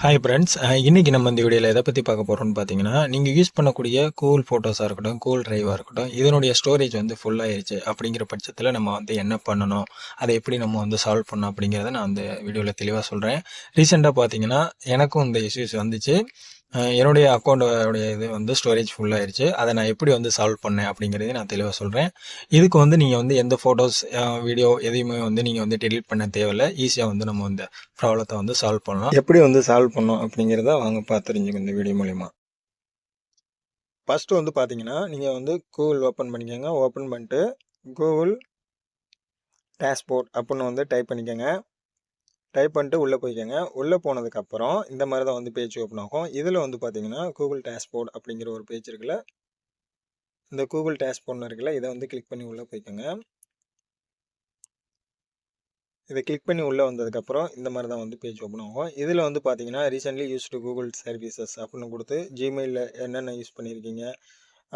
Hi friends. இன்னைக்கு நம்ம இந்த வீடியோவில் எதை பற்றி பார்க்க போகிறோம்னு பார்த்தீங்கன்னா, நீங்கள் யூஸ் பண்ணக்கூடிய கூகுள் ஃபோட்டோஸாக இருக்கட்டும், கூகுள் டிரைவாக இருக்கட்டும், இதனுடைய ஸ்டோரேஜ் வந்து ஃபுல்லாகிருச்சு அப்படிங்கிற பட்சத்தில் நம்ம வந்து என்ன பண்ணணும், அதை எப்படி நம்ம வந்து சால்வ் பண்ணணும் அப்படிங்கிறத நான் அந்த வீடியோவில் தெளிவாக சொல்கிறேன். ரீசெண்டாக பார்த்தீங்கன்னா எனக்கும் இந்த இஷ்யூஸ் வந்துச்சு. என்னுடைய அக்கௌண்ட்டோடைய இது வந்து ஸ்டோரேஜ் ஃபுல்லாகிருச்சு. அதை நான் எப்படி வந்து சால்வ் பண்ணேன் அப்படிங்கிறதையும் நான் தெளிவாக சொல்கிறேன். இதுக்கு வந்து நீங்கள் வந்து எந்த ஃபோட்டோஸ், வீடியோ எதையுமே வந்து நீங்கள் வந்து டெலீட் பண்ண தேவையில்லை. ஈஸியாக வந்து நம்ம இந்த ப்ராப்ளத்தை வந்து சால்வ் பண்ணலாம். எப்படி வந்து சால்வ் பண்ணோம் அப்படிங்கிறத வாங்க பார்த்து தெரிஞ்சுக்கோங்க இந்த வீடியோ மூலிமா. ஃபஸ்ட்டு வந்து பார்த்தீங்கன்னா, நீங்கள் வந்து கூகுள் ஓப்பன் பண்ணிக்கோங்க. ஓப்பன் பண்ணிட்டு கூகுள் டேஷ்போர்ட் அப்படின்னு வந்து டைப் பண்ணிக்கோங்க. டைப் பண்ணிட்டு உள்ளே போய்க்கோங்க. உள்ளே போனதுக்கப்புறம் இந்த மாதிரி தான் வந்து பேஜ் ஓப்பன் ஆகும். இதில் வந்து பார்த்தீங்கன்னா கூகுள் டேஷ்போர்ட் அப்படிங்கிற ஒரு பேஜ் இருக்குல்ல, இந்த கூகுள் டேஷ்போர்ட்னு இருக்குல்ல, இதை வந்து கிளிக் பண்ணி உள்ளே போய்க்கோங்க. இதை கிளிக் பண்ணி உள்ளே வந்ததுக்கப்புறம் இந்த மாதிரி தான் வந்து பேஜ் ஓப்பன் ஆகும். இதில் வந்து பார்த்தீங்கன்னா ரீசென்ட்லி யூஸ்டு கூகுள் சர்வீசஸ் அப்படின்னு கொடுத்து ஜிமெயிலில் என்னென்ன யூஸ் பண்ணியிருக்கீங்க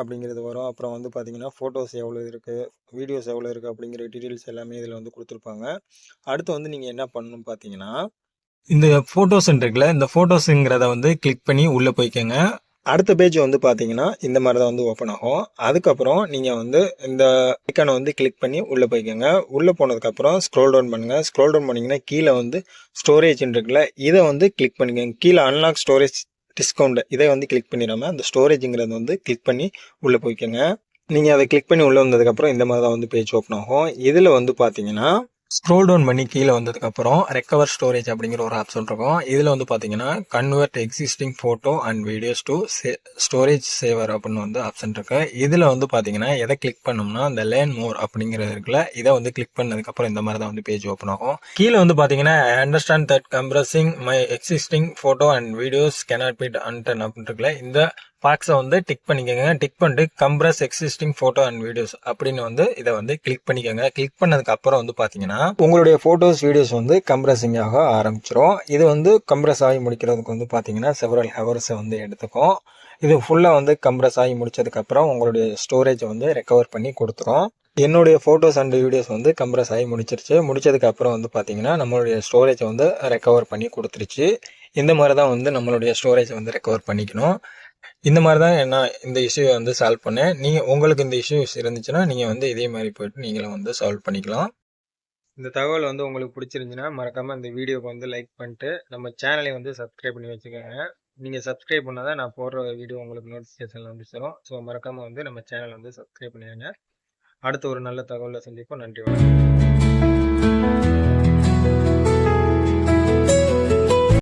அப்படிங்கிறது வரும். அப்புறம் வந்து பார்த்தீங்கன்னா ஃபோட்டோஸ் எவ்வளோ இருக்குது, வீடியோஸ் எவ்வளோ இருக்குது அப்படிங்கிற டீட்டெயில்ஸ் எல்லாமே இதில் வந்து கொடுத்துருப்பாங்க. அடுத்து வந்து நீங்கள் என்ன பண்ணணும்னு பார்த்தீங்கன்னா, இந்த ஃபோட்டோஸ் இருக்குல்ல, இந்த ஃபோட்டோஸுங்கிறத வந்து கிளிக் பண்ணி உள்ளே போய்க்கோங்க. அடுத்த பேஜ் வந்து பார்த்தீங்கன்னா இந்த மாதிரி தான் வந்து ஓப்பன் ஆகும். அதுக்கப்புறம் நீங்கள் வந்து இந்த ஐக்கானை வந்து கிளிக் பண்ணி உள்ளே போய்க்கோங்க. உள்ளே போனதுக்கப்புறம் ஸ்க்ரோல் டவுன் பண்ணுங்கள். ஸ்க்ரோல் டவுன் பண்ணிங்கன்னா கீழே வந்து ஸ்டோரேஜ்னு இருக்குல்ல, இதை வந்து கிளிக் பண்ணிக்கோங்க. கீழே அன்லாக் ஸ்டோரேஜ் டிஸ்கவுண்ட் இதை வந்து கிளிக் பண்ணிடாமல் அந்த ஸ்டோரேஜுங்கிறத வந்து கிளிக் பண்ணி உள்ளே போய்க்கோங்க. நீங்கள் அதை கிளிக் பண்ணி உள்ளே வந்ததுக்கப்புறம் இந்த மாதிரி தான் வந்து பேஜ் ஓப்பன் ஆகும். இதில் வந்து பார்த்தீங்கன்னா ஸ்க்ரோல் டவுன் பண்ணி கீழே வந்ததுக்கப்புறம் ரெக்கவர் ஸ்டோரேஜ் அப்படிங்கிற ஒரு ஆப்ஷன் இருக்கும். இதில் வந்து பார்த்தீங்கன்னா convert existing photo and videos to storage saver அப்படின்னு வந்து ஆப்ஷன் இருக்கு. இதில் வந்து பார்த்தீங்கன்னா எதை கிளிக் பண்ணோம்னா இந்த லேர்ன் மோர் அப்படிங்கிறது இருக்குல்ல, இதை வந்து கிளிக் பண்ணதுக்கப்புறம் இந்த மாதிரி தான் வந்து பேஜ் ஓப்பன் ஆகும். கீழே வந்து பார்த்தீங்கன்னா understand that compressing my existing photo and videos cannot be Anton அப்படின்னு இருக்குல்ல, இந்த பாக்ஸை வந்து டிக் பண்ணிக்கோங்க. டிக் பண்ணிட்டு compress existing photo and videos அப்படின்னு வந்து இதை வந்து கிளிக் பண்ணிக்கோங்க. கிளிக் பண்ணதுக்கு அப்புறம் வந்து பார்த்தீங்கன்னா உங்களுடைய ஃபோட்டோஸ் வீடியோஸ் வந்து கம்ப்ரஸிங் ஆக ஆரம்பிச்சிடும். இது வந்து கம்ப்ரஸ் ஆகி முடிக்கிறதுக்கு வந்து பார்த்தீங்கன்னா செவரல் ஹவர்ஸை வந்து எடுத்துக்கும். இது ஃபுல்லாக வந்து கம்ப்ரஸ் ஆகி முடிச்சதுக்கப்புறம் உங்களுடைய ஸ்டோரேஜை வந்து ரெக்கவர் பண்ணி கொடுத்துரும். என்னுடைய ஃபோட்டோஸ் அண்ட் வீடியோஸ் வந்து கம்ப்ரஸ் ஆகி முடிச்சதுக்கப்புறம் வந்து பார்த்தீங்கன்னா நம்மளுடைய ஸ்டோரேஜை வந்து ரெக்கவர் பண்ணி கொடுத்துருச்சு. இந்த மாதிரி தான் வந்து நம்மளுடைய ஸ்டோரேஜை வந்து ரெக்கவர் பண்ணிக்கணும். இந்த மாதிரி தான் நான் இந்த இஷ்யூவை வந்து சால்வ் பண்ணேன். நீங்கள் உங்களுக்கு இந்த இஷ்யூஸ் இருந்துச்சுன்னா நீங்கள் வந்து இதே மாதிரி போய்ட்டு நீங்களும் வந்து சால்வ் பண்ணிக்கலாம். இந்த தகவல் வந்து உங்களுக்கு பிடிச்சிருந்துச்சுன்னா மறக்காமல் இந்த வீடியோக்கு வந்து லைக் பண்ணிட்டு நம்ம சேனலை வந்து சப்ஸ்கிரைப் பண்ணி வச்சுக்கோங்க. நீங்கள் சப்ஸ்கிரைப் பண்ணால் தான் நான் போடுற வீடியோ உங்களுக்கு நோட்டிஃபிகேஷனில் வந்து தரும். ஸோ மறக்காமல் வந்து நம்ம சேனலை வந்து சப்ஸ்கிரைப் பண்ணிடுங்க. அடுத்த ஒரு நல்ல தகவலை சந்திப்போம். நன்றி, வணக்கம்.